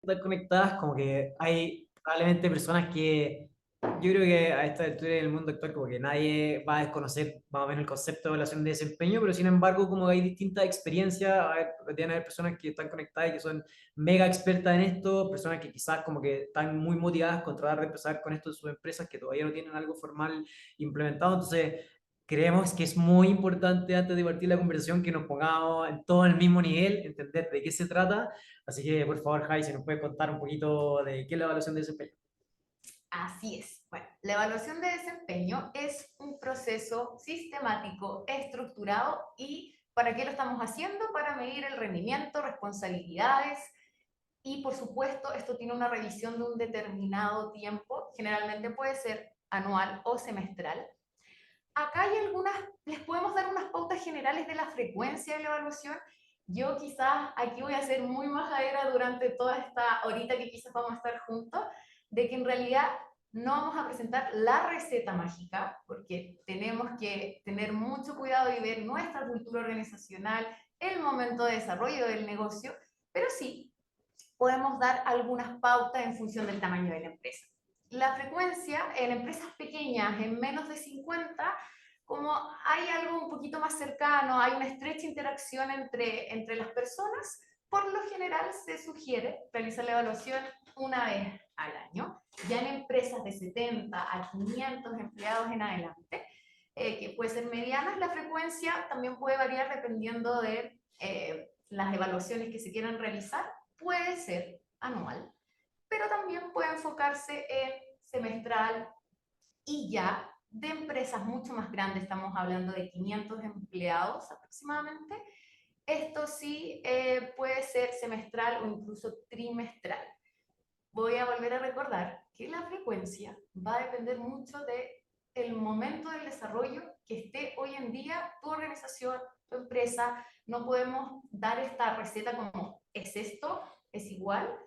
Están conectadas, como que hay probablemente personas que yo creo que a esta altura del mundo actual como que nadie va a desconocer más o menos el concepto de evaluación de desempeño, pero sin embargo como hay distintas experiencias, tienen haber personas que están conectadas y que son mega expertas en esto, personas que quizás como que están muy motivadas con tratar de empezar con esto en sus empresas que todavía no tienen algo formal implementado, entonces creemos que es muy importante antes de partir la conversación que nos pongamos en todo el mismo nivel, entender de qué se trata. Así que, por favor, Jai, si nos puedes contar un poquito de qué es la evaluación de desempeño. Así es. Bueno, la evaluación de desempeño es un proceso sistemático, estructurado y ¿para qué lo estamos haciendo? Para medir el rendimiento, responsabilidades y, por supuesto, esto tiene una revisión de un determinado tiempo, generalmente puede ser anual o semestral. Acá hay algunas, les podemos dar unas pautas generales de la frecuencia de la evaluación. Yo quizás aquí voy a ser muy majadera durante toda esta horita que quizás vamos a estar juntos, de que en realidad no vamos a presentar la receta mágica, porque tenemos que tener mucho cuidado y ver nuestra cultura organizacional, el momento de desarrollo del negocio, pero sí podemos dar algunas pautas en función del tamaño de la empresa. La frecuencia en empresas pequeñas, en menos de 50, como hay algo un poquito más cercano, hay una estrecha interacción entre las personas, por lo general se sugiere realizar la evaluación una vez al año. Ya en empresas de 70 a 500 empleados en adelante, que puede ser medianas, la frecuencia también puede variar dependiendo de las evaluaciones que se quieran realizar, puede ser anual, pero también puede enfocarse en semestral y ya de empresas mucho más grandes, estamos hablando de 500 empleados aproximadamente, esto sí puede ser semestral o incluso trimestral. Voy a volver a recordar que la frecuencia va a depender mucho de el momento del desarrollo que esté hoy en día tu organización, tu empresa. No podemos dar esta receta como es esto, es igual.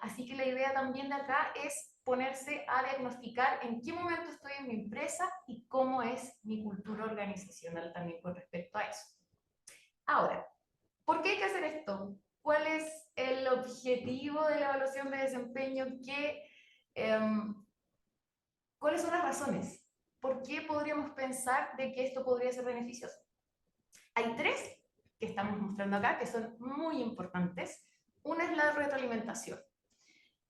Así que la idea también de acá es ponerse a diagnosticar en qué momento estoy en mi empresa y cómo es mi cultura organizacional también con respecto a eso. Ahora, ¿por qué hay que hacer esto? ¿Cuál es el objetivo de la evaluación de desempeño? Eh, ¿Cuáles son las razones? ¿Por qué podríamos pensar de que esto podría ser beneficioso? Hay tres que estamos mostrando acá que son muy importantes. Una es la retroalimentación.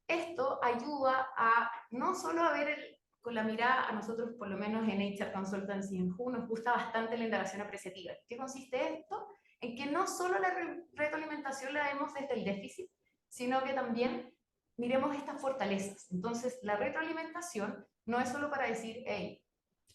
Esto ayuda a no solo a ver con la mirada, a nosotros por lo menos en HR Consultancy en Who nos gusta bastante la indagación apreciativa. ¿Qué consiste esto? En que no solo la retroalimentación la vemos desde el déficit, sino que también miremos estas fortalezas. Entonces, la retroalimentación no es solo para decir, hey,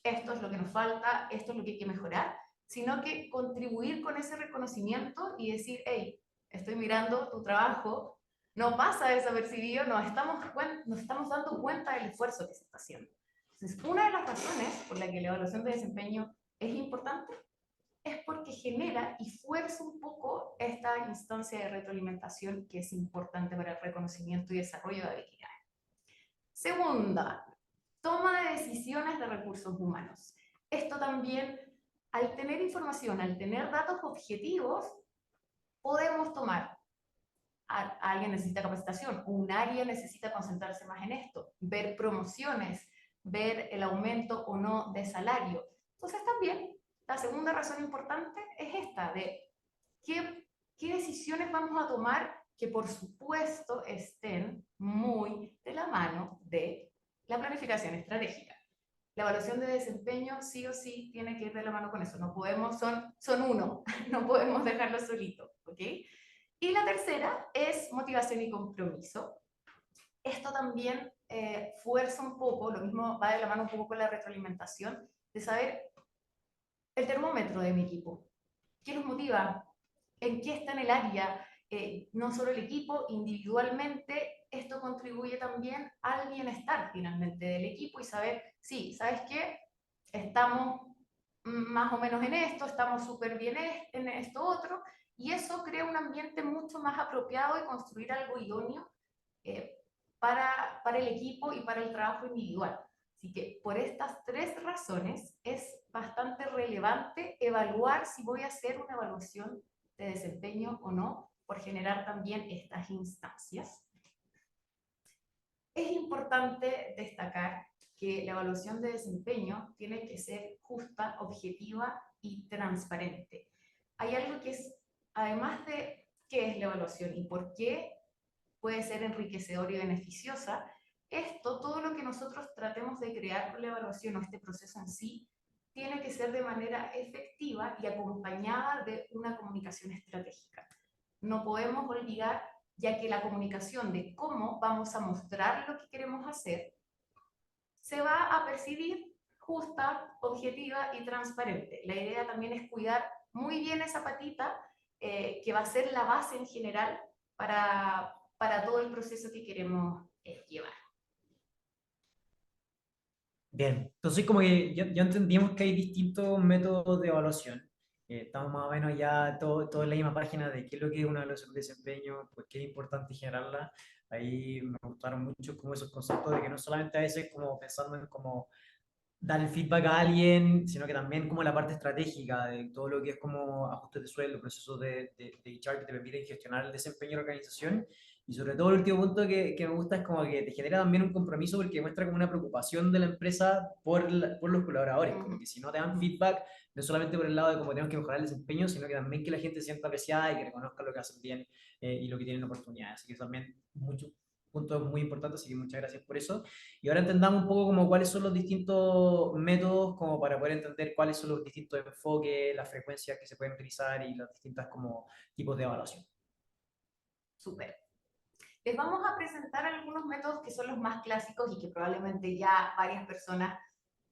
esto es lo que nos falta, esto es lo que hay que mejorar, sino que contribuir con ese reconocimiento y decir, hey, estoy mirando tu trabajo, no pasa desapercibido, nos estamos dando cuenta del esfuerzo que se está haciendo. Entonces, una de las razones por la que la evaluación de desempeño es importante es porque genera y fuerza un poco esta instancia de retroalimentación que es importante para el reconocimiento y desarrollo de habilidades. Segunda, toma de decisiones de recursos humanos. Esto también, al tener información, al tener datos objetivos, podemos tomar alguien necesita capacitación, un área necesita concentrarse más en esto, ver promociones, ver el aumento o no de salario. Entonces también la segunda razón importante es esta, de qué decisiones vamos a tomar que por supuesto estén muy de la mano de la planificación estratégica. La evaluación de desempeño sí o sí tiene que ir de la mano con eso. No podemos, son uno, no podemos dejarlo solito, ¿ok? Y la tercera es motivación y compromiso. Esto también fuerza un poco, lo mismo va de la mano un poco con la retroalimentación, de saber el termómetro de mi equipo. ¿Qué los motiva? ¿En qué está en el área? No solo el equipo, individualmente, esto contribuye también al bienestar finalmente del equipo y saber, sí, ¿sabes qué? Estamos más o menos en esto, estamos súper bien en esto otro, y eso crea un ambiente mucho más apropiado y construir algo idóneo eh, para el equipo y para el trabajo individual. Así que por estas tres razones es bastante relevante evaluar si voy a hacer una evaluación de desempeño o no, por generar también estas instancias. importante destacar que la evaluación de desempeño tiene que ser justa, objetiva y transparente. Hay algo que es, además de qué es la evaluación y por qué puede ser enriquecedora y beneficiosa, esto, todo lo que nosotros tratemos de crear con la evaluación o este proceso en sí, tiene que ser de manera efectiva y acompañada de una comunicación estratégica. No podemos olvidar, ya que la comunicación de cómo vamos a mostrar lo que queremos hacer se va a percibir justa, objetiva y transparente. La idea también es cuidar muy bien esa patita que va a ser la base en general para todo el proceso que queremos llevar. Bien, entonces como que ya entendimos que hay distintos métodos de evaluación. Estamos más o menos ya todo en la misma página de qué es lo que es una evaluación de desempeño, por qué es importante generarla. Ahí me gustaron mucho como esos conceptos de que no solamente a veces como pensando en como dar el feedback a alguien, sino que también como la parte estratégica de todo lo que es como ajustes de sueldo, procesos de HR que te permiten gestionar el desempeño de la organización. Y sobre todo el último punto que me gusta es como que te genera también un compromiso porque muestra como una preocupación de la empresa por los colaboradores, como que si no te dan feedback, no solamente por el lado de cómo tenemos que mejorar el desempeño, sino que también que la gente se sienta apreciada y que reconozca lo que hacen bien y lo que tienen oportunidades. Así que también mucho punto muy importante, así que muchas gracias por eso. Y ahora entendamos un poco como cuáles son los distintos métodos como para poder entender cuáles son los distintos enfoques, las frecuencias que se pueden utilizar y los distintos como tipos de evaluación. Súper. Les vamos a presentar algunos métodos que son los más clásicos y que probablemente ya varias personas,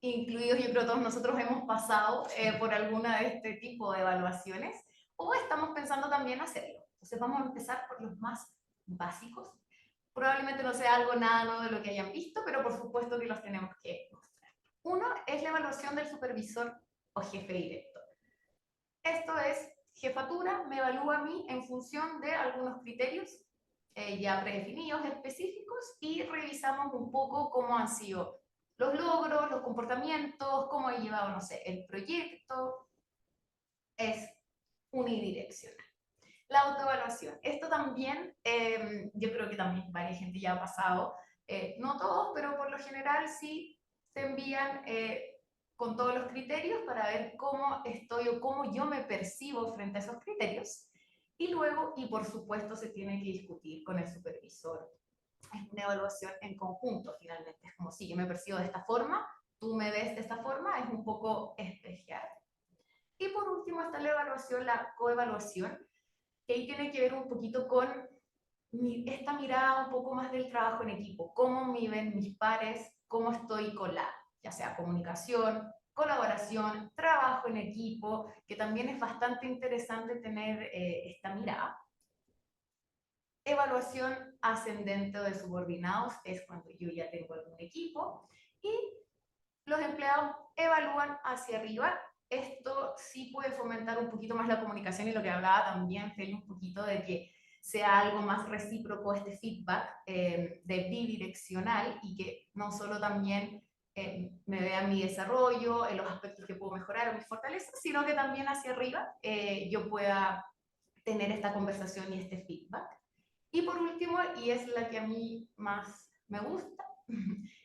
incluidos yo creo todos nosotros, hemos pasado por alguna de este tipo de evaluaciones o estamos pensando también hacerlo. Entonces vamos a empezar por los más básicos. Probablemente no sea algo nada nuevo de lo que hayan visto, pero por supuesto que los tenemos que mostrar. Uno es la evaluación del supervisor o jefe directo. Esto es, jefatura me evalúa a mí en función de algunos criterios ya predefinidos, específicos, y revisamos un poco cómo han sido los logros, los comportamientos, cómo he llevado, no sé, el proyecto. Es unidireccional. La autoevaluación. Esto también, yo creo que también varias gente ya ha pasado, no todos, pero por lo general sí te envían con todos los criterios para ver cómo estoy o cómo yo me percibo frente a esos criterios. Y luego, y por supuesto, se tiene que discutir con el supervisor. Es una evaluación en conjunto, finalmente. Es como si yo me percibo de esta forma, tú me ves de esta forma, es un poco especial. Y por último está la evaluación, la coevaluación, que ahí tiene que ver un poquito con esta mirada un poco más del trabajo en equipo, cómo me ven mis pares, cómo estoy con la, ya sea comunicación, colaboración, trabajo en equipo, que también es bastante interesante tener esta mirada. Evaluación ascendente o de subordinados es cuando yo ya tengo algún equipo y los empleados evalúan hacia arriba. Esto sí puede fomentar un poquito más la comunicación y lo que hablaba también, Feli, un poquito de que sea algo más recíproco este feedback de bidireccional y que no solo también me vea mi desarrollo, en los aspectos que puedo mejorar o mis fortalezas, sino que también hacia arriba yo pueda tener esta conversación y este feedback. Y por último, y es la que a mí más me gusta,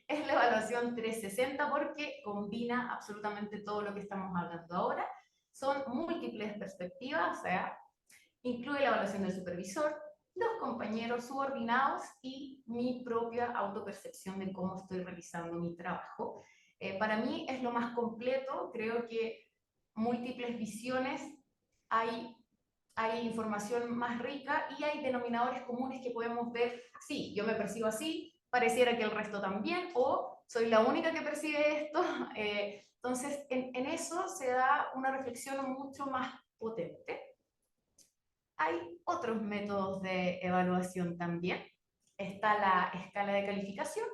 es la evaluación 360 porque combina absolutamente todo lo que estamos hablando ahora. Son múltiples perspectivas, o sea, incluye la evaluación del supervisor, los compañeros subordinados y mi propia autopercepción de cómo estoy realizando mi trabajo. Para mí es lo más completo, creo que múltiples visiones, hay información más rica y hay denominadores comunes que podemos ver, sí, yo me percibo así, pareciera que el resto también, o soy la única que percibe esto. Entonces, en eso se da una reflexión mucho más potente. Hay otros métodos de evaluación también. Está la escala de calificación.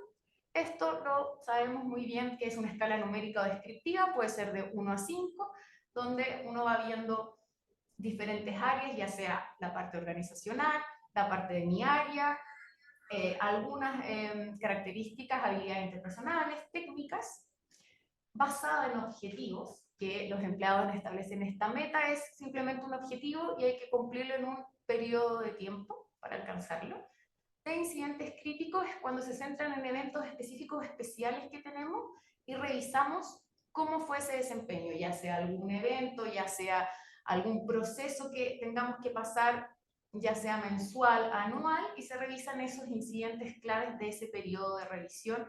Esto lo sabemos muy bien que es una escala numérica o descriptiva, puede ser de 1 a 5, donde uno va viendo diferentes áreas, ya sea la parte organizacional, la parte de mi área, algunas características, habilidades interpersonales, técnicas, basada en objetivos, que los empleados establecen esta meta, es simplemente un objetivo y hay que cumplirlo en un periodo de tiempo para alcanzarlo. de incidentes críticos es cuando se centran en eventos específicos especiales que tenemos y revisamos cómo fue ese desempeño, ya sea algún evento, ya sea algún proceso que tengamos que pasar, ya sea mensual, anual, y se revisan esos incidentes claves de ese periodo de revisión.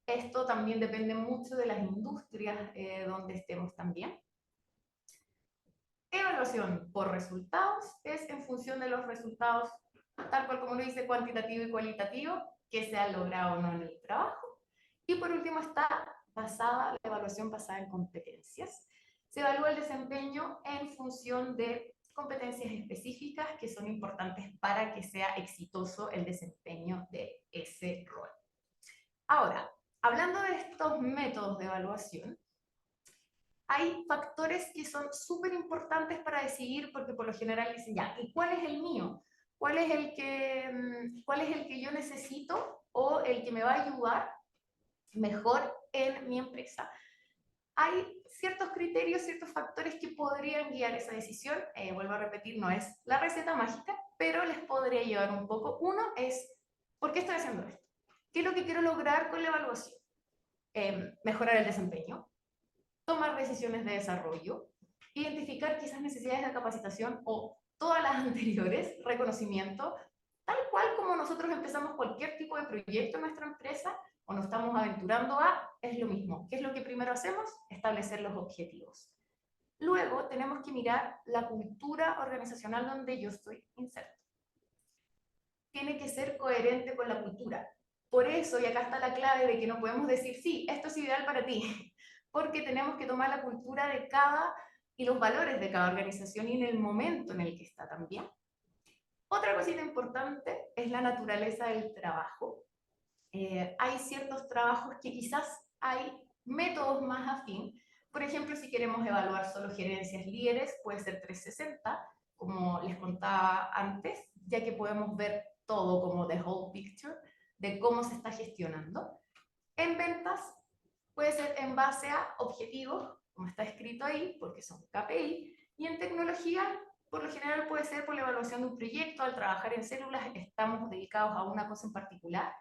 Esto también depende mucho de las industrias donde estemos también. Evaluación por resultados es en función de los resultados, tal cual como lo dice, cuantitativo y cualitativo, que se ha logrado o no en el trabajo. Y por último está la evaluación basada en competencias. Se evalúa el desempeño en función de competencias específicas que son importantes para que sea exitoso el desempeño de ese rol. Ahora, hablando de estos métodos de evaluación, hay factores que son súper importantes para decidir, porque por lo general dicen, ya, ¿y cuál es el mío? ¿Cuál es cuál es el que yo necesito o el que me va a ayudar mejor en mi empresa? Hay ciertos criterios, ciertos factores que podrían guiar esa decisión. Vuelvo a repetir, no es la receta mágica, pero les podría llevar un poco. Uno es, ¿por qué estoy haciendo esto? ¿Qué es lo que quiero lograr con la evaluación? Mejorar el desempeño, tomar decisiones de desarrollo, identificar quizás necesidades de capacitación o todas las anteriores, reconocimiento, tal cual como nosotros empezamos cualquier tipo de proyecto en nuestra empresa o nos estamos aventurando a, es lo mismo. ¿Qué es lo que primero hacemos? Establecer los objetivos. Luego tenemos que mirar la cultura organizacional donde yo estoy inserto. Tiene que ser coherente con la cultura. Por eso, y acá está la clave de que no podemos decir, sí, esto es ideal para ti, porque tenemos que tomar la cultura de cada y los valores de cada organización y en el momento en el que está también. Otra cosita importante es la naturaleza del trabajo. Hay ciertos trabajos que quizás hay métodos más afín. Por ejemplo, si queremos evaluar solo gerencias líderes, puede ser 360, como les contaba antes, ya que podemos ver todo como the whole picture de cómo se está gestionando. En ventas puede ser en base a objetivos, como está escrito ahí, porque son KPI, y en tecnología, por lo general puede ser por la evaluación de un proyecto. Al trabajar en células estamos dedicados a una cosa en particular,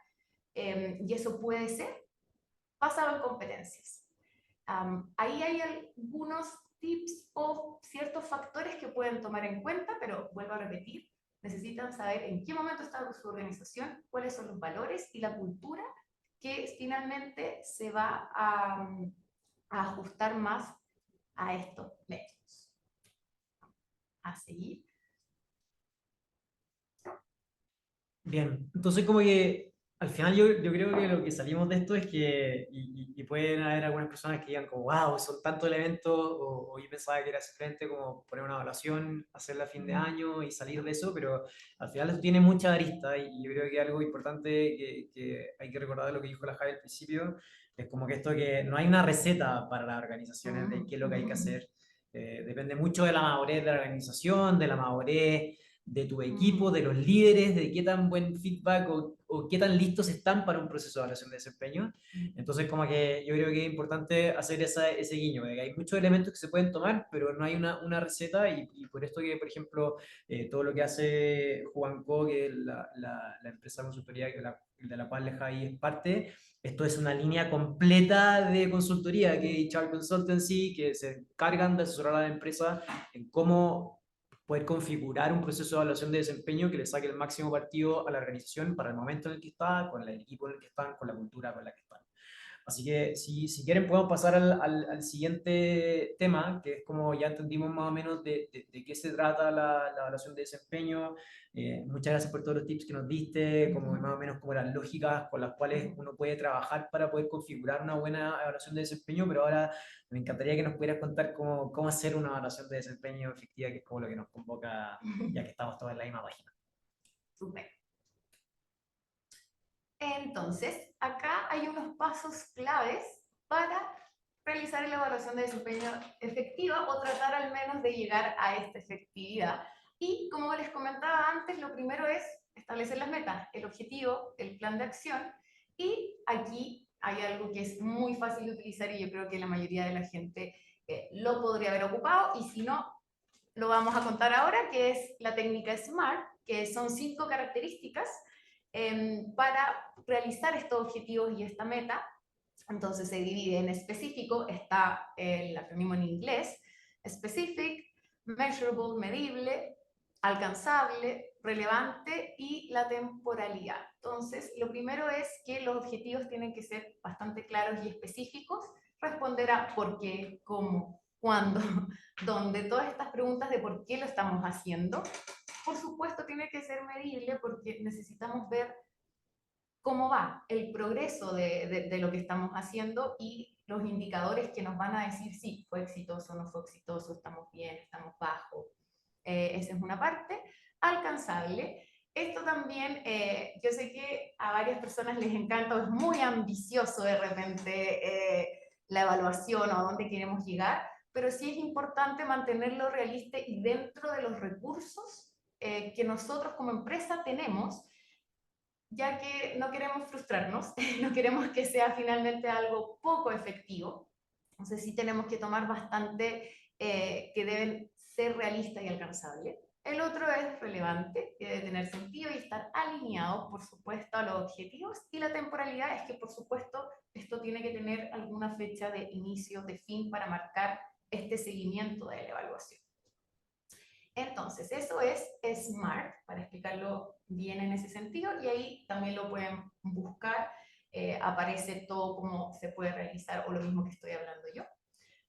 y eso puede ser basado en competencias. Ahí hay algunos tips o ciertos factores que pueden tomar en cuenta, pero vuelvo a repetir, necesitan saber en qué momento está su organización, cuáles son los valores y la cultura que finalmente se va a ajustar más a estos métodos. A seguir. Bien, entonces como que al final yo creo que lo que salimos de esto es que, y pueden haber algunas personas que digan como, wow, son tantos elementos, o yo pensaba que era simplemente como poner una evaluación, hacerla a fin de año y salir de eso, pero al final esto tiene mucha arista y yo creo que algo importante que hay que recordar de lo que dijo la Javi al principio, es como que esto que no hay una receta para las organizaciones de qué es lo que hay que hacer. Depende mucho de la madurez de la organización, de la madurez de tu equipo, de los líderes, de qué tan buen feedback o qué tan listos están para un proceso de evaluación de desempeño. Entonces, como que yo creo que es importante hacer ese guiño, de que hay muchos elementos que se pueden tomar, pero no hay una receta y por esto que, por ejemplo, todo lo que hace Juanco, que es la empresa de consultoría de la cual Javi es parte, esto es una línea completa de consultoría, que es HR Consultancy, que se encargan de asesorar a la empresa en cómo poder configurar un proceso de evaluación de desempeño que le saque el máximo partido a la organización para el momento en el que está, con el equipo en el que están, con la cultura con la que están. Así que si quieren podemos pasar al siguiente tema, que es como ya entendimos más o menos de qué se trata la evaluación de desempeño. Muchas gracias por todos los tips que nos diste, como más o menos como las lógicas con las cuales uno puede trabajar para poder configurar una buena evaluación de desempeño, pero ahora me encantaría que nos pudieras contar cómo hacer una evaluación de desempeño efectiva, que es como lo que nos convoca, ya que estamos todos en la misma página. Súper. Entonces, acá hay unos pasos claves para realizar la evaluación de desempeño efectiva o tratar al menos de llegar a esta efectividad. Y como les comentaba antes, lo primero es establecer las metas, el objetivo, el plan de acción. Y aquí hay algo que es muy fácil de utilizar y yo creo que la mayoría de la gente lo podría haber ocupado, y si no, lo vamos a contar ahora, que es la técnica SMART, que son 5 características para realizar estos objetivos y esta meta. Entonces se divide en específico, está el acrónimo en inglés, specific, measurable, medible, alcanzable, relevante y la temporalidad. Entonces, lo primero es que los objetivos tienen que ser bastante claros y específicos, responder a por qué, cómo, cuándo, dónde, todas estas preguntas de por qué lo estamos haciendo. Por supuesto, tiene que ser medible porque necesitamos ver cómo va el progreso de lo que estamos haciendo y los indicadores que nos van a decir si fue exitoso o no fue exitoso, estamos bien, estamos bajo. Esa es una parte. Alcanzable. Esto también, yo sé que a varias personas les encanta, es muy ambicioso de repente la evaluación o a dónde queremos llegar, pero sí es importante mantenerlo realista y dentro de los recursos que nosotros como empresa tenemos, ya que no queremos frustrarnos, no queremos que sea finalmente algo poco efectivo. Entonces sí tenemos que tomar bastante que deben ser realistas y alcanzables. El otro es relevante, que debe tener sentido y estar alineado, por supuesto, a los objetivos. Y la temporalidad es que, por supuesto, esto tiene que tener alguna fecha de inicio, de fin, para marcar este seguimiento de la evaluación. Entonces, eso es SMART, para explicarlo bien en ese sentido, y ahí también lo pueden buscar, aparece todo cómo se puede realizar o lo mismo que estoy hablando yo.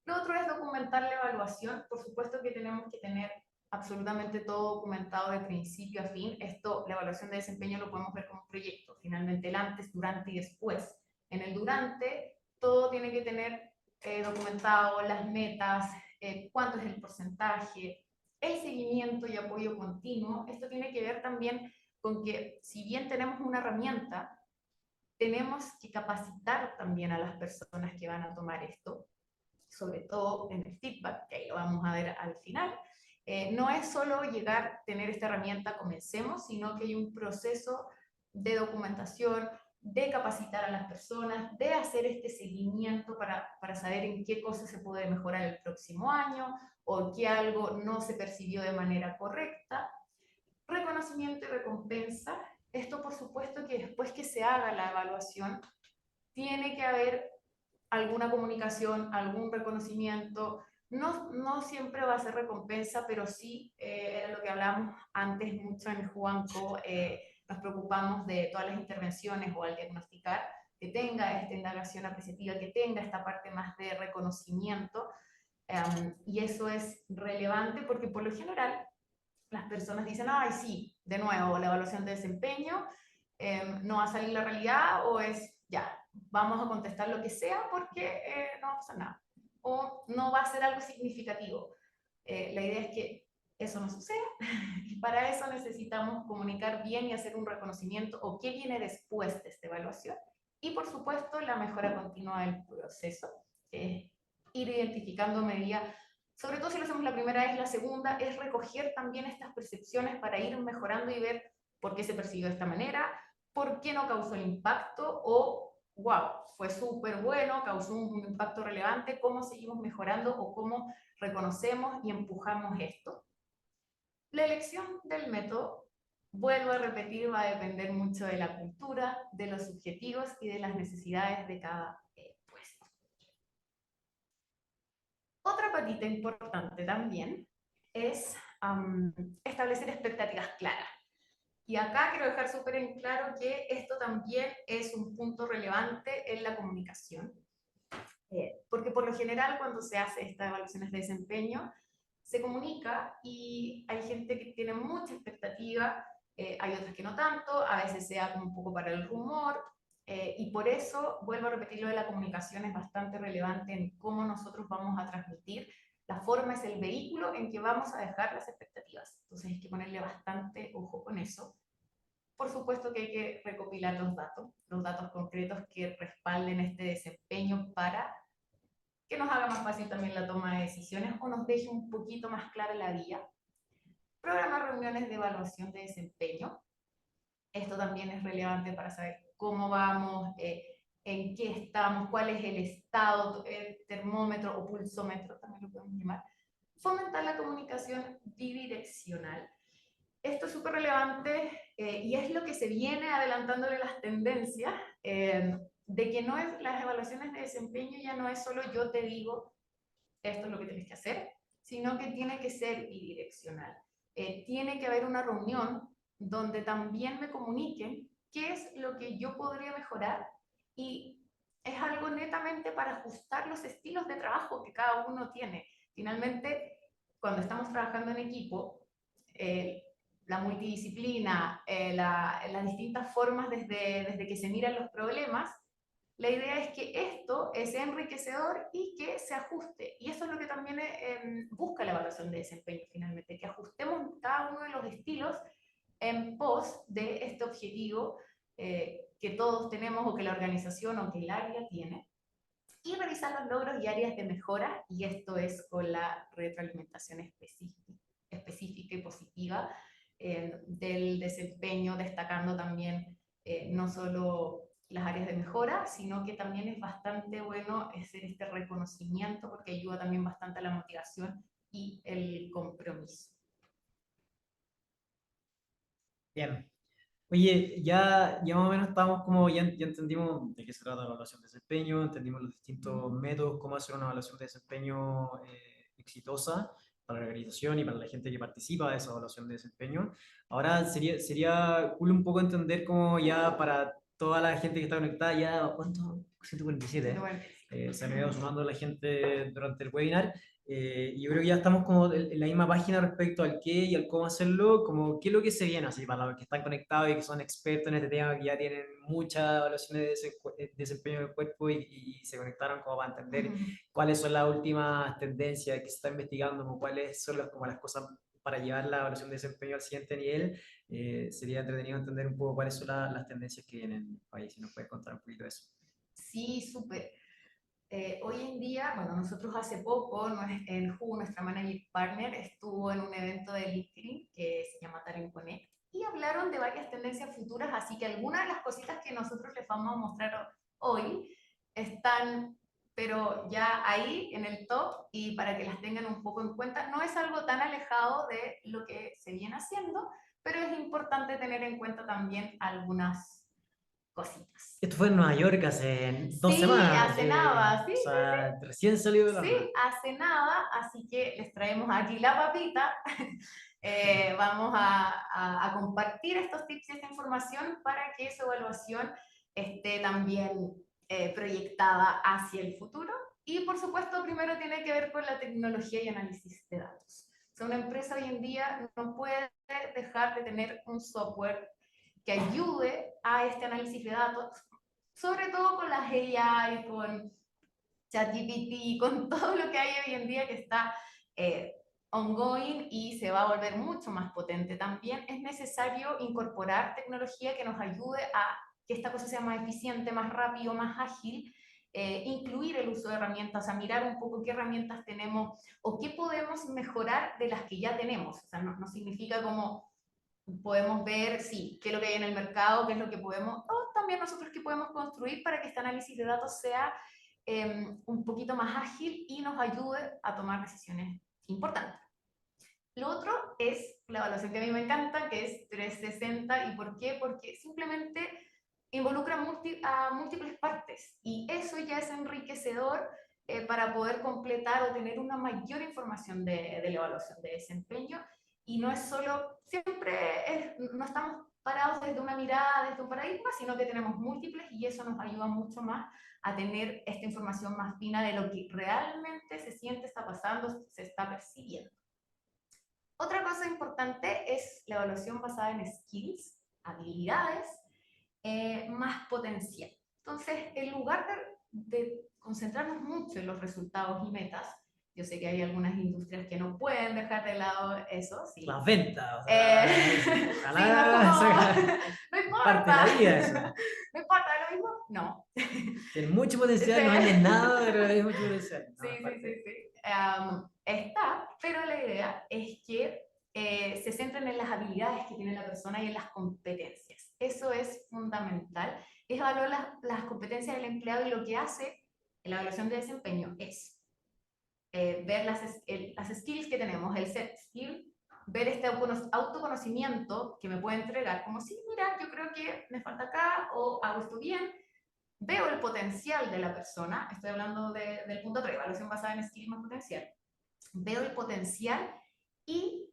Lo otro es documentar la evaluación. Por supuesto que tenemos que tener absolutamente todo documentado de principio a fin. Esto, la evaluación de desempeño lo podemos ver como un proyecto, finalmente el antes, durante y después. En el durante, todo tiene que tener documentado las metas, cuánto es el porcentaje, el seguimiento y apoyo continuo. Esto tiene que ver también con que si bien tenemos una herramienta, tenemos que capacitar también a las personas que van a tomar esto, sobre todo en el feedback, que ahí lo vamos a ver al final. No es solo llegar, tener esta herramienta, comencemos, sino que hay un proceso de documentación, de capacitar a las personas, de hacer este seguimiento para saber en qué cosas se puede mejorar el próximo año o qué algo no se percibió de manera correcta. Reconocimiento y recompensa. Esto, por supuesto, que después que se haga la evaluación, tiene que haber alguna comunicación, algún reconocimiento. No, no siempre va a ser recompensa, pero sí, era lo que hablamos antes mucho en Juanco, nos preocupamos de todas las intervenciones o al diagnosticar, que tenga esta indagación apreciativa, que tenga esta parte más de reconocimiento, y eso es relevante porque por lo general las personas dicen, ay, sí, de nuevo, la evaluación de desempeño, no va a salir la realidad o es, ya, vamos a contestar lo que sea porque no va a pasar nada. O no va a ser algo significativo. La idea es que eso no suceda y para eso necesitamos comunicar bien y hacer un reconocimiento o qué viene después de esta evaluación. Y por supuesto, la mejora continua del proceso, que es ir identificando medidas, sobre todo si lo hacemos la primera vez, la segunda es recoger también estas percepciones para ir mejorando y ver por qué se percibió de esta manera, por qué no causó el impacto o, wow, fue súper bueno, causó un impacto relevante, cómo seguimos mejorando o cómo reconocemos y empujamos esto. La elección del método, vuelvo a repetir, va a depender mucho de la cultura, de los objetivos y de las necesidades de cada puesto. Otra patita importante también es establecer expectativas claras. Y acá quiero dejar súper en claro que esto también es un punto relevante en la comunicación, porque por lo general cuando se hace estas evaluaciones de desempeño, se comunica y hay gente que tiene mucha expectativa, hay otras que no tanto, a veces se da como un poco para el rumor, y por eso, vuelvo a repetir, lo de la comunicación es bastante relevante en cómo nosotros vamos a transmitir. La forma es el vehículo en que vamos a dejar las expectativas. Entonces hay que ponerle bastante ojo con eso. Por supuesto que hay que recopilar los datos concretos que respalden este desempeño para que nos haga más fácil también la toma de decisiones o nos deje un poquito más clara la vía. Programar reuniones de evaluación de desempeño. Esto también es relevante para saber cómo vamos, en qué estamos, cuál es el estado, el termómetro o pulsómetro, también lo podemos llamar. Fomentar la comunicación bidireccional. esto es súper relevante y es lo que se viene adelantándole las tendencias, de que no es, las evaluaciones de desempeño ya no es solo yo te digo esto es lo que tienes que hacer, sino que tiene que ser bidireccional. Tiene que haber una reunión donde también me comuniquen qué es lo que yo podría mejorar y es algo netamente para ajustar los estilos de trabajo que cada uno tiene. Finalmente, cuando estamos trabajando en equipo, eh, la multidisciplina, las distintas formas desde que se miran los problemas, la idea es que esto es enriquecedor y que se ajuste. Y eso es lo que también busca la evaluación de desempeño finalmente, que ajustemos cada uno de los estilos en pos de este objetivo que todos tenemos o que la organización o que el área tiene. Y revisar los logros y áreas de mejora, y esto es con la retroalimentación específica y positiva del desempeño, destacando también no solo las áreas de mejora, sino que también es bastante bueno hacer este reconocimiento porque ayuda también bastante a la motivación y el compromiso. Bien. Oye, ya más o menos estamos como, ya entendimos de qué se trata la evaluación de desempeño, entendimos los distintos métodos, cómo hacer una evaluación de desempeño exitosa para la organización y para la gente que participa de esa evaluación de desempeño. Ahora sería cool un poco entender cómo ya para toda la gente que está conectada, ya, ¿cuánto? 147, Bueno, se han ido sumando la gente durante el webinar. Y yo creo que ya estamos como en la misma página respecto al qué y al cómo hacerlo, como qué es lo que se viene, así para los que están conectados y que son expertos en este tema, que ya tienen muchas evaluaciones de desempeño del cuerpo y se conectaron como para entender cuáles son las últimas tendencias que se está investigando, como cuáles son como las cosas para llevar la evaluación de desempeño al siguiente nivel. Sería entretenido entender un poco cuáles son las tendencias que vienen. Ahí, si nos puedes contar un poquito de eso. sí, súper. Hoy en día, bueno, nosotros hace poco, en Ju, nuestra manager partner, estuvo en un evento de LinkedIn que se llama Talent Connect y hablaron de varias tendencias futuras, así que algunas de las cositas que nosotros les vamos a mostrar hoy están, pero ya ahí en el top y para que las tengan un poco en cuenta, no es algo tan alejado de lo que se viene haciendo, pero es importante tener en cuenta también algunas cositas. Esto fue en Nueva York hace dos Sí, semanas, hace nada, o sí, sea, recién salió de la sí, horna. hace nada, así que les traemos aquí la papita. Vamos a compartir estos tips y esta información para que su evaluación esté también proyectada hacia el futuro. Y por supuesto, primero tiene que ver con la tecnología y análisis de datos. O sea, una empresa hoy en día no puede dejar de tener un software que ayude a este análisis de datos, sobre todo con las AI, con ChatGPT, con todo lo que hay hoy en día que está eh, ongoing y se va a volver mucho más potente también, es necesario incorporar tecnología que nos ayude a que esta cosa sea más eficiente, más rápido, más ágil, incluir el uso de herramientas, o sea, mirar un poco qué herramientas tenemos o qué podemos mejorar de las que ya tenemos. O sea, no significa como podemos ver, sí, qué es lo que hay en el mercado, qué es lo que podemos, o también nosotros qué podemos construir para que este análisis de datos sea un poquito más ágil y nos ayude a tomar decisiones importantes. Lo otro es la evaluación que a mí me encanta, que es 360. ¿Y por qué? Porque simplemente involucra a múltiples partes y eso ya es enriquecedor para poder completar o tener una mayor información de la evaluación de desempeño. Y no es solo, no estamos parados desde una mirada, desde un paradigma, sino que tenemos múltiples y eso nos ayuda mucho más a tener esta información más fina de lo que realmente se siente, está pasando, se está percibiendo. Otra cosa importante es la evaluación basada en skills, habilidades, más potencial. Entonces, en lugar de concentrarnos mucho en los resultados y metas, yo sé que hay algunas industrias que no pueden dejar de lado eso, sí. Las ventas, o sea, Sí, no es como, ojalá no parte de importa, la vida eso. no importa, lo mismo, no. Tienen mucho potencial, no venden Sí. nada, pero hay mucho potencial. Sí, No, es sí, sí, parte. sí. Está, pero la idea es que se centren en las habilidades que tiene la persona y en las competencias. Eso es fundamental. Es evaluar las competencias del empleado y lo que hace en la evaluación de desempeño es ver las skills que tenemos, el set skill, ver este autoconocimiento que me puede entregar, como sí, mira, yo creo que me falta acá, o hago esto bien, veo el potencial de la persona, estoy hablando del punto 3, evaluación basada en skills más potencial, veo el potencial y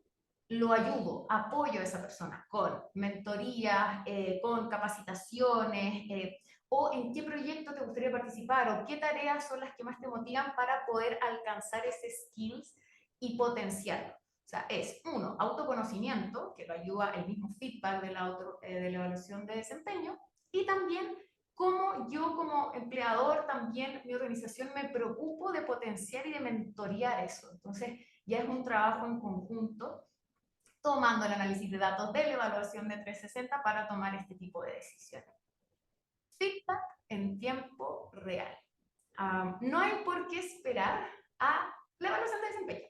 lo ayudo, apoyo a esa persona con mentorías, con capacitaciones, o en qué proyecto te gustaría participar, o qué tareas son las que más te motivan para poder alcanzar ese skills y potenciarlo. O sea, es uno, autoconocimiento, que lo ayuda el mismo feedback de la evaluación de desempeño, y también cómo yo como empleador, también mi organización, me preocupo de potenciar y de mentorear eso. Entonces, ya es un trabajo en conjunto, tomando el análisis de datos de la evaluación de 360 para tomar este tipo de decisiones. Feedback en tiempo real. No hay por qué esperar a la evaluación de desempeño.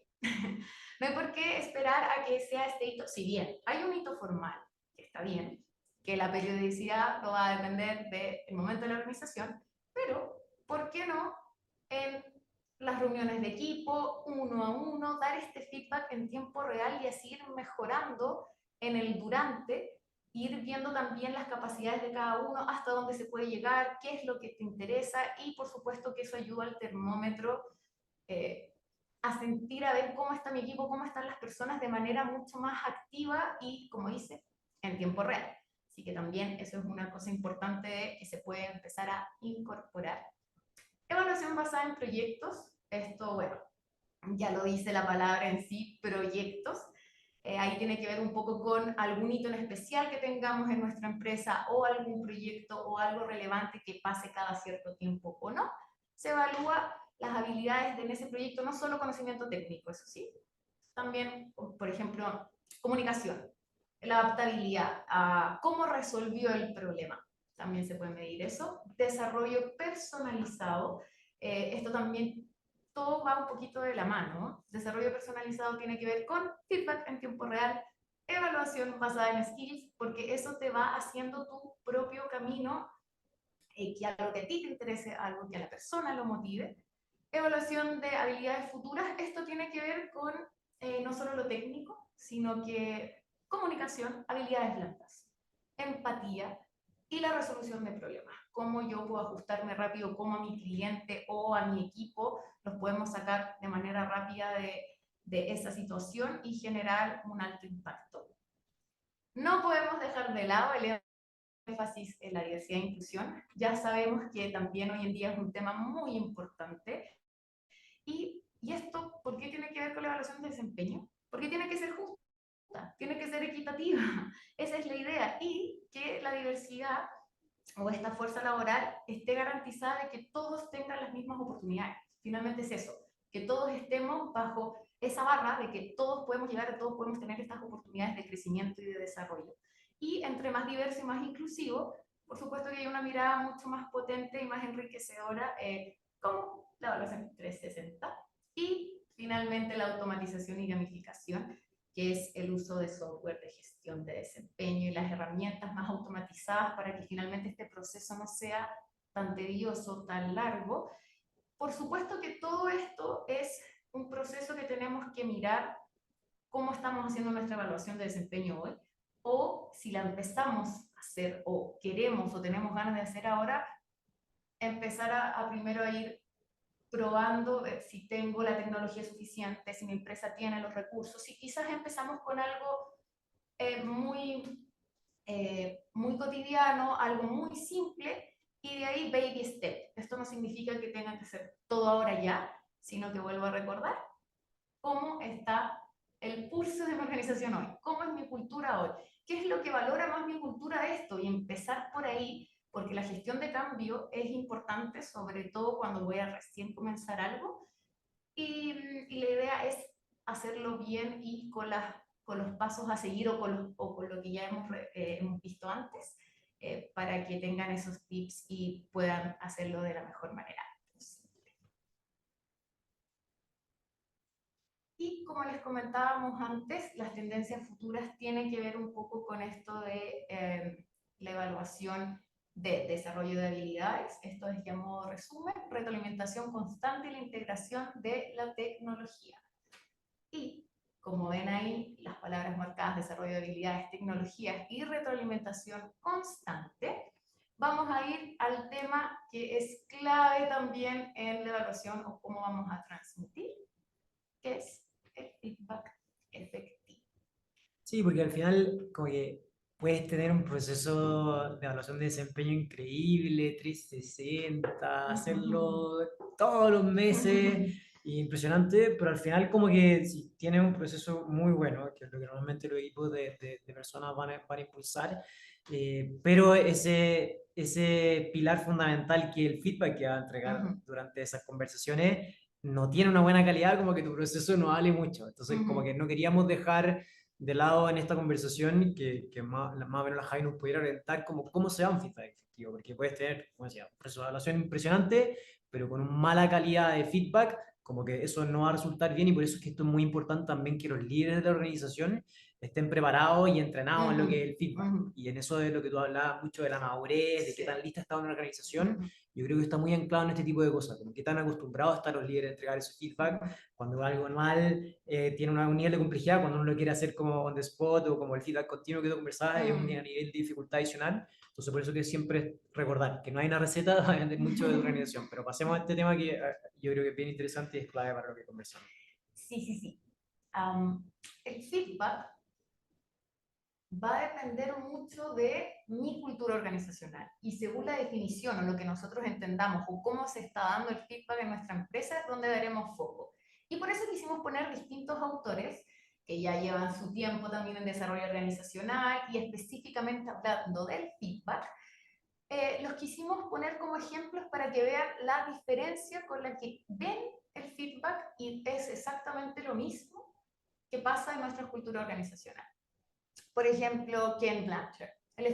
No hay por qué esperar a que sea este hito, si bien hay un hito formal, que está bien, que la periodicidad no va a depender del momento de la organización, pero ¿por qué no en las reuniones de equipo, uno a uno, dar este feedback en tiempo real y así ir mejorando en el durante, ir viendo también las capacidades de cada uno, hasta dónde se puede llegar, qué es lo que te interesa, y por supuesto que eso ayuda al termómetro, eh, a sentir, a ver cómo está mi equipo, cómo están las personas de manera mucho más activa y, como dice, en tiempo real. Así que también eso es una cosa importante que se puede empezar a incorporar. Evaluación basada en proyectos. Esto, bueno, ya lo dice la palabra en sí, proyectos. Ahí tiene que ver un poco con algún hito en especial que tengamos en nuestra empresa, o algún proyecto o algo relevante que pase cada cierto tiempo o no. Se evalúa las habilidades en ese proyecto, no solo conocimiento técnico, eso sí, también, por ejemplo, comunicación, la adaptabilidad, a cómo resolvió el problema, también se puede medir eso. Desarrollo personalizado, esto también todo va un poquito de la mano. Desarrollo personalizado tiene que ver con feedback en tiempo real, evaluación basada en skills, porque eso te va haciendo tu propio camino, que algo que a ti te interese, algo que a la persona lo motive. Evaluación de habilidades futuras, esto tiene que ver con no solo lo técnico, sino que comunicación, habilidades blandas, empatía y la resolución de problemas. Cómo yo puedo ajustarme rápido, cómo a mi cliente o a mi equipo los podemos sacar de manera rápida de esa situación y generar un alto impacto. No podemos dejar de lado el énfasis en la diversidad e inclusión. Ya sabemos que también hoy en día es un tema muy importante. ¿Y esto por qué tiene que ver con la evaluación de desempeño? Porque tiene que ser justa, tiene que ser equitativa. Esa es la idea. Y que la diversidad o esta fuerza laboral esté garantizada de que todos tengan las mismas oportunidades. Finalmente es eso, que todos estemos bajo esa barra de que todos podemos llegar, todos podemos tener estas oportunidades de crecimiento y de desarrollo. Y entre más diverso y más inclusivo, por supuesto que hay una mirada mucho más potente y más enriquecedora, como la evaluación 360. Y finalmente la automatización y gamificación, que es el uso de software de gestión de desempeño y las herramientas más automatizadas para que finalmente este proceso no sea tan tedioso, tan largo. Por supuesto que todo esto es un proceso que tenemos que mirar cómo estamos haciendo nuestra evaluación de desempeño hoy, o si la empezamos a hacer o queremos o tenemos ganas de hacer ahora, empezar a primero a ir probando si tengo la tecnología suficiente, si mi empresa tiene los recursos, si quizás empezamos con algo muy cotidiano, algo muy simple, y de ahí baby step. Esto no significa que tengan que ser todo ahora ya, sino que vuelvo a recordar cómo está el pulso de mi organización hoy, cómo es mi cultura hoy, qué es lo que valora más mi cultura de esto, y empezar por ahí, porque la gestión de cambio es importante, sobre todo cuando voy a recién comenzar algo, y la idea es hacerlo bien y con los pasos a seguir, o con lo que ya hemos visto antes, para que tengan esos tips y puedan hacerlo de la mejor manera posible. Y como les comentábamos antes, las tendencias futuras tienen que ver un poco con esto de la evaluación de desarrollo de habilidades. Esto es, ya modo resumen, retroalimentación constante y la integración de la tecnología. Y Como ven ahí, las palabras marcadas, desarrollo de habilidades, tecnologías y retroalimentación constante, vamos a ir al tema que es clave también en la evaluación o cómo vamos a transmitir, que es el feedback efectivo. Sí, porque al final como que puedes tener un proceso de evaluación de desempeño increíble, 360, hacerlo todos los meses, y impresionante, pero al final como que si tienes un proceso muy bueno, que es lo que normalmente los equipos de personas van a impulsar, pero ese pilar fundamental que el feedback que va a entregar durante esas conversaciones no tiene una buena calidad, como que tu proceso no vale mucho. Entonces, como que no queríamos dejar de lado en esta conversación que más o menos la Javi nos pudiera orientar como cómo se da un feedback efectivo, porque puedes tener, como decía, un proceso de evaluación impresionante, pero con una mala calidad de feedback, como que eso no va a resultar bien, y por eso es que esto es muy importante también que los líderes de la organización estén preparados y entrenados en lo que es el feedback. Y en eso es lo que tú hablabas mucho de la madurez, de qué tan lista está una organización. Yo creo que está muy anclado en este tipo de cosas, como qué tan acostumbrados están los líderes a entregar ese feedback cuando algo mal tiene un nivel de complejidad, cuando uno lo quiere hacer como on the spot o como el feedback continuo que tú conversabas, es un nivel de dificultad adicional. Entonces, por eso que siempre recordar que no hay una receta, va a depender mucho de tu organización. Pero pasemos a este tema que yo creo que es bien interesante y es clave para lo que conversamos. Sí, sí, sí. El feedback va a depender mucho de mi cultura organizacional y según la definición o lo que nosotros entendamos o cómo se está dando el feedback en nuestra empresa es donde daremos foco. Y por eso quisimos poner distintos autores que ya llevan su tiempo también en desarrollo organizacional y específicamente hablando del feedback, los quisimos poner como ejemplos para que vean la diferencia con la que ven el feedback y es exactamente lo mismo que pasa en nuestra cultura organizacional. Por ejemplo, Ken Blanchard. El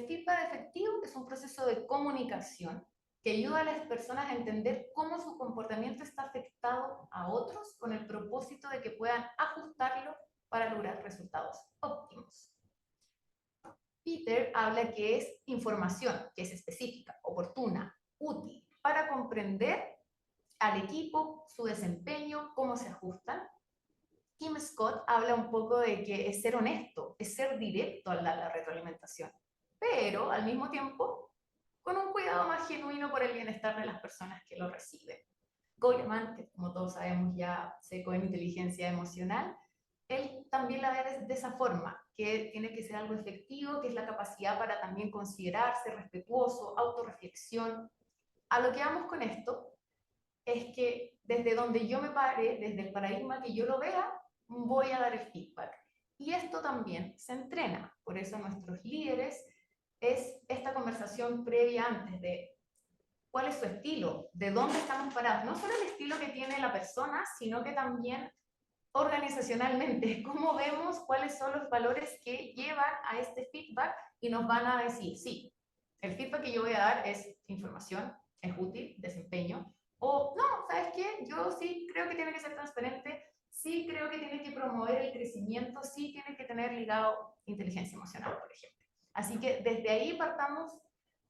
feedback efectivo es un proceso de comunicación que ayuda a las personas a entender cómo su comportamiento está afectado a otros con el propósito de que puedan ajustarlo para lograr resultados óptimos. Peter habla que es información que es específica, oportuna, útil para comprender al equipo, su desempeño, cómo se ajustan. Kim Scott habla un poco de que es ser honesto, es ser directo al dar la retroalimentación, pero al mismo tiempo con un cuidado más genuino por el bienestar de las personas que lo reciben. Goleman, que como todos sabemos ya seco en inteligencia emocional, él también la ve de esa forma, que tiene que ser algo efectivo, que es la capacidad para también considerarse respetuoso, autorreflexión. A lo que vamos con esto es que desde donde yo me pare, desde el paradigma que yo lo vea, voy a dar el feedback. Y esto también se entrena. Por eso nuestros líderes es esta conversación previa antes de cuál es su estilo, de dónde estamos parados. No solo el estilo que tiene la persona, sino que también organizacionalmente, cómo vemos cuáles son los valores que llevan a este feedback y nos van a decir, sí, el feedback que yo voy a dar es información, es útil, desempeño, o no, ¿sabes qué? Yo sí creo que tiene que ser transparente, sí creo que tiene que promover el crecimiento, sí tiene que tener ligado inteligencia emocional, por ejemplo. Así que desde ahí partamos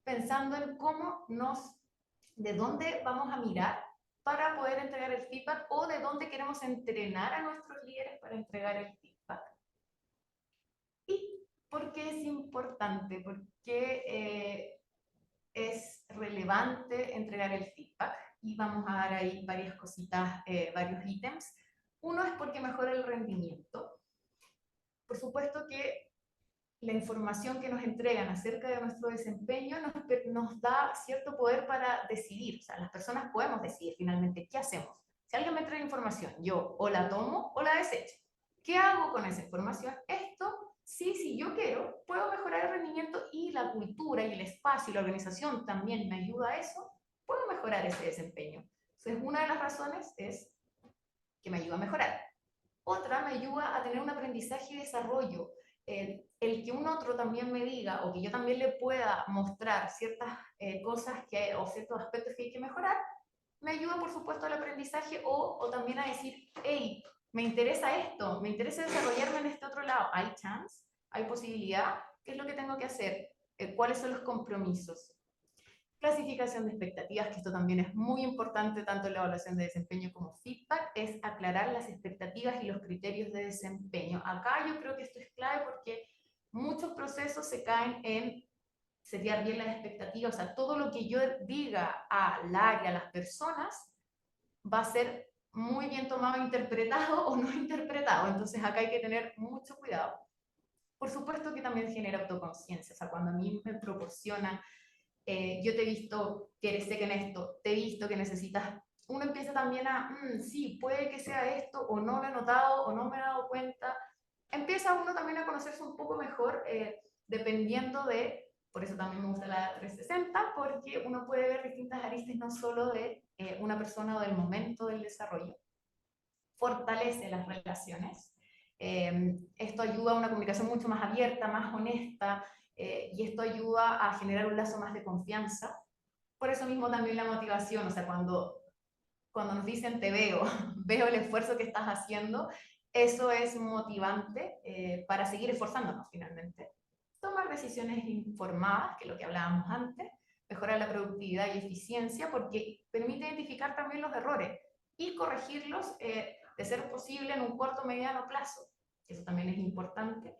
pensando en cómo de dónde vamos a mirar para poder entregar el feedback o de dónde queremos entrenar a nuestros líderes para entregar el feedback. ¿Y por qué es importante? ¿Por qué es relevante entregar el feedback? Y vamos a dar ahí varias cositas, varios ítems. Uno es porque mejora el rendimiento. Por supuesto que la información que nos entregan acerca de nuestro desempeño nos da cierto poder para decidir. O sea, las personas podemos decidir finalmente qué hacemos. Si alguien me trae información, yo o la tomo o la desecho. ¿Qué hago con esa información? Esto, sí, si yo quiero, puedo mejorar el rendimiento y la cultura y el espacio y la organización también me ayuda a eso, puedo mejorar ese desempeño. Entonces, una de las razones es que me ayuda a mejorar. Otra me ayuda a tener un aprendizaje y desarrollo. El que un otro también me diga o que yo también le pueda mostrar ciertas cosas o ciertos aspectos que hay que mejorar, me ayuda por supuesto al aprendizaje o también a decir, hey, me interesa esto, me interesa desarrollarme en este otro lado. ¿Hay chance? ¿Hay posibilidad? ¿Qué es lo que tengo que hacer? ¿Cuáles son los compromisos? Clasificación de expectativas, que esto también es muy importante tanto en la evaluación de desempeño como feedback, es aclarar las expectativas y los criterios de desempeño. Acá yo creo que esto es clave porque muchos procesos se caen en setear bien las expectativas, o sea, todo lo que yo diga al área, a las personas, va a ser muy bien tomado, interpretado o no interpretado. Entonces acá hay que tener mucho cuidado. Por supuesto que también genera autoconciencia, o sea, cuando a mí me proporcionan, yo te he visto que eres seca en esto, te he visto que necesitas, uno empieza también a, sí, puede que sea esto, o no lo he notado, o no me he dado cuenta. Empieza uno también a conocerse un poco mejor, dependiendo de, por eso también me gusta la 360, porque uno puede ver distintas aristas, no solo de una persona o del momento del desarrollo. Fortalece las relaciones. Esto ayuda a una comunicación mucho más abierta, más honesta, y esto ayuda a generar un lazo más de confianza. Por eso mismo también la motivación, o sea, cuando nos dicen te veo, veo el esfuerzo que estás haciendo, eso es motivante para seguir esforzándonos finalmente. Tomar decisiones informadas, que es lo que hablábamos antes, mejorar la productividad y eficiencia porque permite identificar también los errores y corregirlos de ser posible en un corto o mediano plazo. Eso también es importante.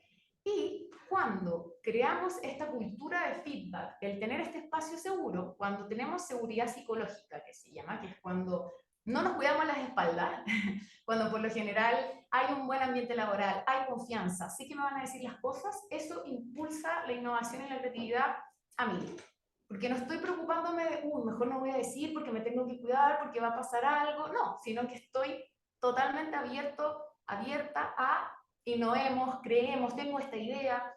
Y cuando creamos esta cultura de feedback, el tener este espacio seguro, cuando tenemos seguridad psicológica, que se llama, que es cuando no nos cuidamos las espaldas, cuando por lo general hay un buen ambiente laboral, hay confianza, sé que me van a decir las cosas, eso impulsa la innovación y la creatividad a mí. Porque no estoy preocupándome de, mejor no voy a decir porque me tengo que cuidar, porque va a pasar algo, no, sino que estoy totalmente abierta a innovemos, creemos, tengo esta idea.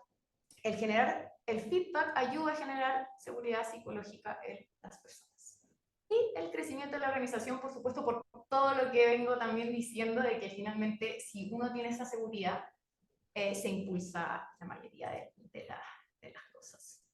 El generar el feedback ayuda a generar seguridad psicológica en las personas. Y el crecimiento de la organización, por supuesto, por todo lo que vengo también diciendo, de que finalmente si uno tiene esa seguridad, se impulsa la mayoría de las cosas.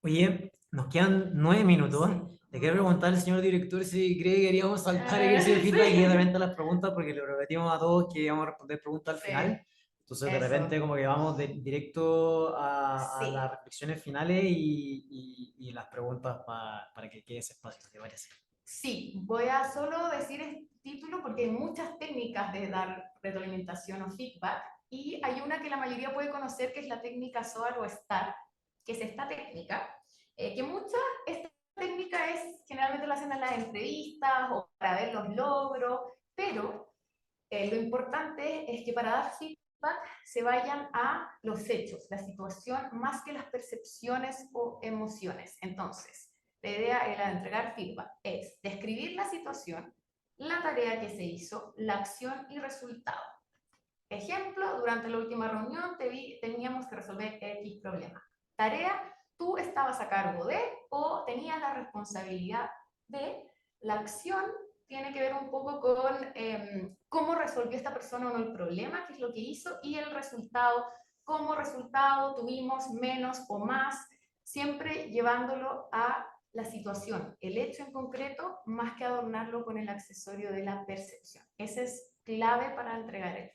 Oye, nos quedan 9 minutos. Sí. Le quiero preguntar al señor director si cree que queríamos saltar el ejercicio de feedback y Sí. directamente a las preguntas, porque le prometimos a todos que íbamos a responder preguntas al Sí. final. Entonces, de repente, Eso. como que vamos directo a las Sí. reflexiones finales y las preguntas para que quede ese espacio, ¿te parece? Sí, voy a solo decir el título porque hay muchas técnicas de dar retroalimentación o feedback y hay una que la mayoría puede conocer que es la técnica SOAR o STAR, que es esta técnica, esta técnica es, generalmente lo hacen en las entrevistas o para ver los logros, pero lo importante es que para dar feedback se vayan a los hechos, la situación, más que las percepciones o emociones. Entonces, la idea de entregar feedback es describir la situación, la tarea que se hizo, la acción y resultado. Ejemplo, durante la última reunión teníamos que resolver X problema. Tarea, tú estabas a cargo de o tenías la responsabilidad de. La acción tiene que ver un poco con cómo resolvió esta persona o no el problema, qué es lo que hizo, y el resultado, como resultado tuvimos menos o más, siempre llevándolo a la situación, el hecho en concreto, más que adornarlo con el accesorio de la percepción. Ese es clave para entregar el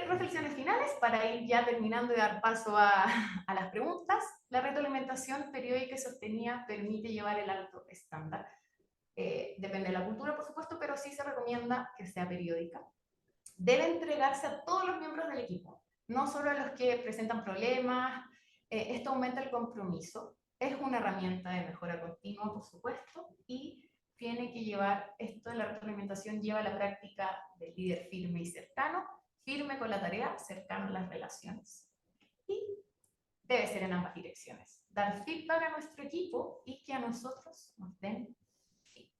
reflexiones finales para ir ya terminando y dar paso a las preguntas. La retroalimentación periódica y sostenida permite llevar el alto estándar. Depende de la cultura, por supuesto, pero sí se recomienda que sea periódica. Debe entregarse a todos los miembros del equipo, no solo a los que presentan problemas. Esto aumenta el compromiso. Es una herramienta de mejora continua, por supuesto, y tiene que llevar, esto de la retroalimentación lleva a la práctica del líder firme y cercano, firme con la tarea, cercano a las relaciones. Y debe ser en ambas direcciones. Dar feedback a nuestro equipo y que a nosotros nos den feedback.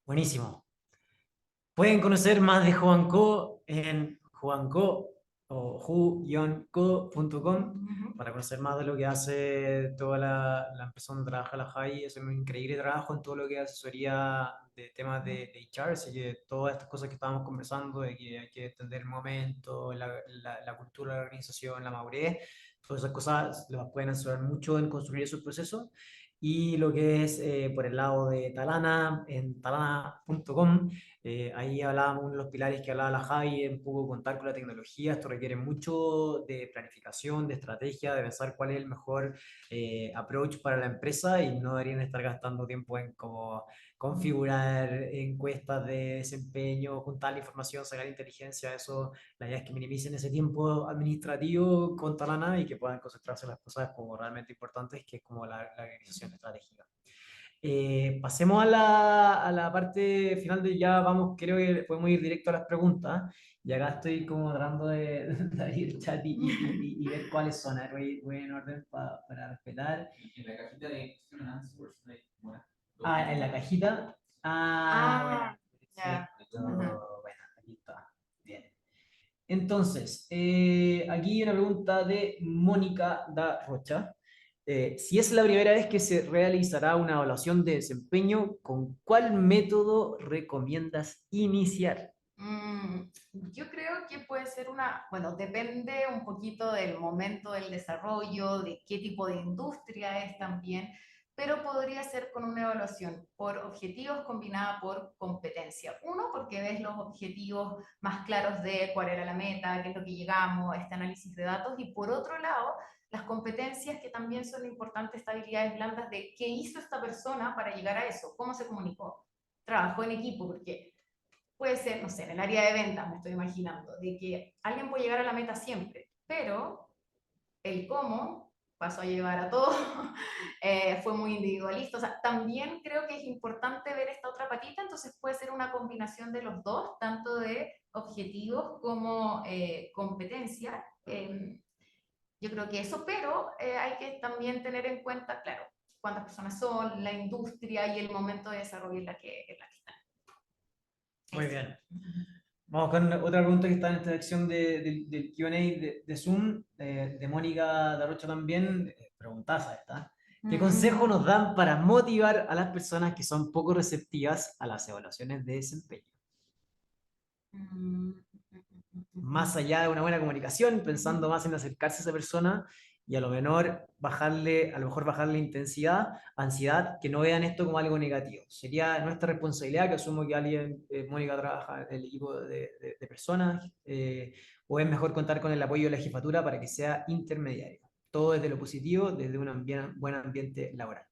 Buenísimo. Pueden conocer más de Juanco en Juanco o hu-co.com para conocer más de lo que hace toda la empresa donde trabaja la JAI. Es un increíble trabajo en todo lo que es asesoría de temas de HR, así que todas estas cosas que estábamos conversando, de que hay que entender el momento, la cultura de la organización, la madurez, todas esas cosas las pueden asesorar mucho en construir esos procesos. Y lo que es por el lado de Talana, en talana.com, ahí hablábamos uno de los pilares que hablaba la Javi, un poco contar con la tecnología. Esto requiere mucho de planificación, de estrategia, de pensar cuál es el mejor approach para la empresa y no deberían estar gastando tiempo en como configurar encuestas de desempeño, juntar la información, sacar inteligencia. Eso, la idea es que minimicen ese tiempo administrativo con Talana y que puedan concentrarse en las cosas como realmente importantes, que es como la organización estratégica. Pasemos a la parte final de ya vamos, creo que podemos ir directo a las preguntas. Y acá estoy como tratando de abrir el chat y ver cuáles son. A ver, voy en orden para respetar. En la cajita de question and answers, ah, en la cajita. Ah, bueno. Ah, ya. Perfecto. Ujú. Bueno, aquí está. Bien. Entonces, aquí hay una pregunta de Mónica da Rocha. Si es la primera vez que se realizará una evaluación de desempeño, ¿con cuál método recomiendas iniciar? Yo creo que puede ser bueno, depende un poquito del momento del desarrollo, de qué tipo de industria es también, pero podría ser con una evaluación por objetivos combinada por competencia. Uno, porque ves los objetivos más claros de cuál era la meta, qué es lo que llegamos, este análisis de datos, y por otro lado, las competencias que también son importantes, estas habilidades blandas de qué hizo esta persona para llegar a eso, cómo se comunicó, trabajó en equipo, porque puede ser, no sé, en el área de ventas, me estoy imaginando, de que alguien puede llegar a la meta siempre, pero el cómo pasó a llevar a todo, fue muy individualista. O sea, también creo que es importante ver esta otra patita, entonces puede ser una combinación de los dos, tanto de objetivos como competencia. Yo creo que eso, pero hay que también tener en cuenta, claro, cuántas personas son, la industria y el momento de desarrollo en la que están. Muy Eso. bien. Vamos con otra pregunta que está en esta sección del Q&A de Zoom, de Mónica Darocha también. Preguntaza esta. ¿Qué consejo nos dan para motivar a las personas que son poco receptivas a las evaluaciones de desempeño? Más allá de una buena comunicación, pensando más en acercarse a esa persona y a lo mejor bajarle intensidad, ansiedad, que no vean esto como algo negativo. Sería nuestra responsabilidad, que asumo que alguien, Mónica trabaja en el equipo de personas, o es mejor contar con el apoyo de la jefatura para que sea intermediario. Todo desde lo positivo, desde un buen ambiente laboral.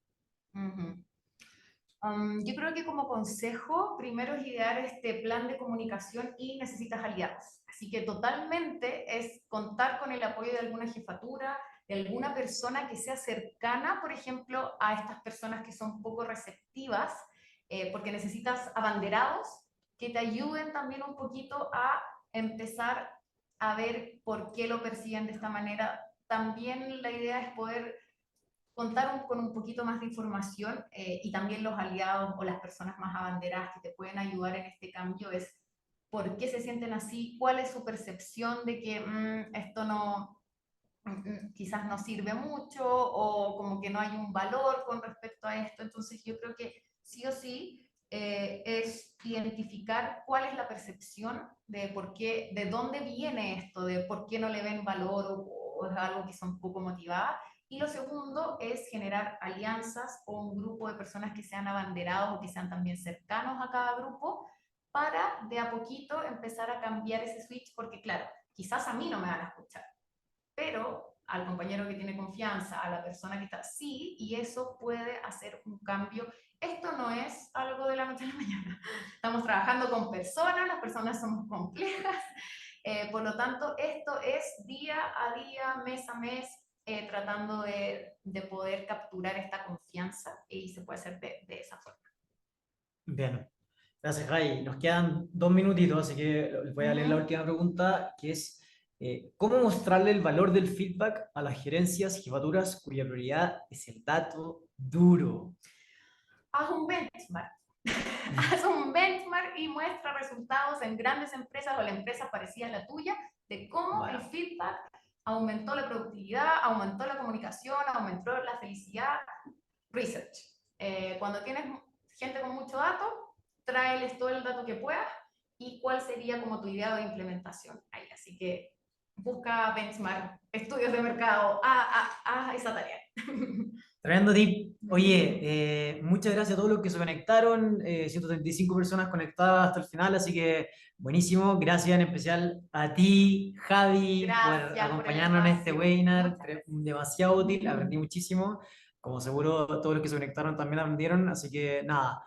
Yo creo que como consejo, primero es idear este plan de comunicación y necesitas aliados. Así que totalmente es contar con el apoyo de alguna jefatura, de alguna persona que sea cercana, por ejemplo, a estas personas que son poco receptivas, porque necesitas abanderados que te ayuden también un poquito a empezar a ver por qué lo persiguen de esta manera. También la idea es poder contar con un poquito más de información y también los aliados o las personas más abanderadas que te pueden ayudar en este cambio es por qué se sienten así, cuál es su percepción de que esto no, quizás no sirve mucho o como que no hay un valor con respecto a esto. Entonces yo creo que sí o sí es identificar cuál es la percepción de por qué, de dónde viene esto, de por qué no le ven valor o es algo que son poco motivadas. Y lo segundo es generar alianzas o un grupo de personas que sean abanderados o que sean también cercanos a cada grupo para de a poquito empezar a cambiar ese switch, porque claro, quizás a mí no me van a escuchar, pero al compañero que tiene confianza, a la persona que está sí, y eso puede hacer un cambio. Esto no es algo de la noche a la mañana. Estamos trabajando con personas, las personas somos complejas, por lo tanto, esto es día a día, mes a mes, tratando de poder capturar esta confianza y se puede hacer de esa forma. Bien, gracias, Jai. Nos quedan 2 minutitos, así que les voy a leer la última pregunta, que es, ¿cómo mostrarle el valor del feedback a las gerencias, jefaturas, cuya prioridad es el dato duro? Haz un benchmark. Haz un benchmark y muestra resultados en grandes empresas o la empresa parecida a la tuya de cómo el Bueno, feedback aumentó la productividad, aumentó la comunicación, aumentó la felicidad. Research. Cuando tienes gente con mucho dato, tráeles todo el dato que puedas y cuál sería como tu idea de implementación ahí. Así que busca benchmark, estudios de mercado, a esa tarea. Tremendo tip. Oye, muchas gracias a todos los que se conectaron. 135 personas conectadas hasta el final, así que buenísimo. Gracias en especial a ti, Javi, por Gracias por el acompañarnos en este espacio. webinar. Muchas gracias. Demasiado útil, aprendí muchísimo. Como seguro todos los que se conectaron también aprendieron, así que nada.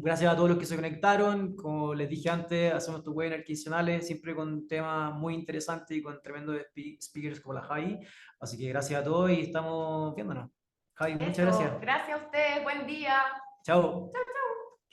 Gracias a todos los que se conectaron. Como les dije antes, hacemos estos webinars quincenales, siempre con temas muy interesantes y con tremendos speakers como la Javi. Así que gracias a todos y estamos viéndonos. Javi, muchas Eso, gracias. gracias a ustedes. Buen día. Chao. Chao, chao.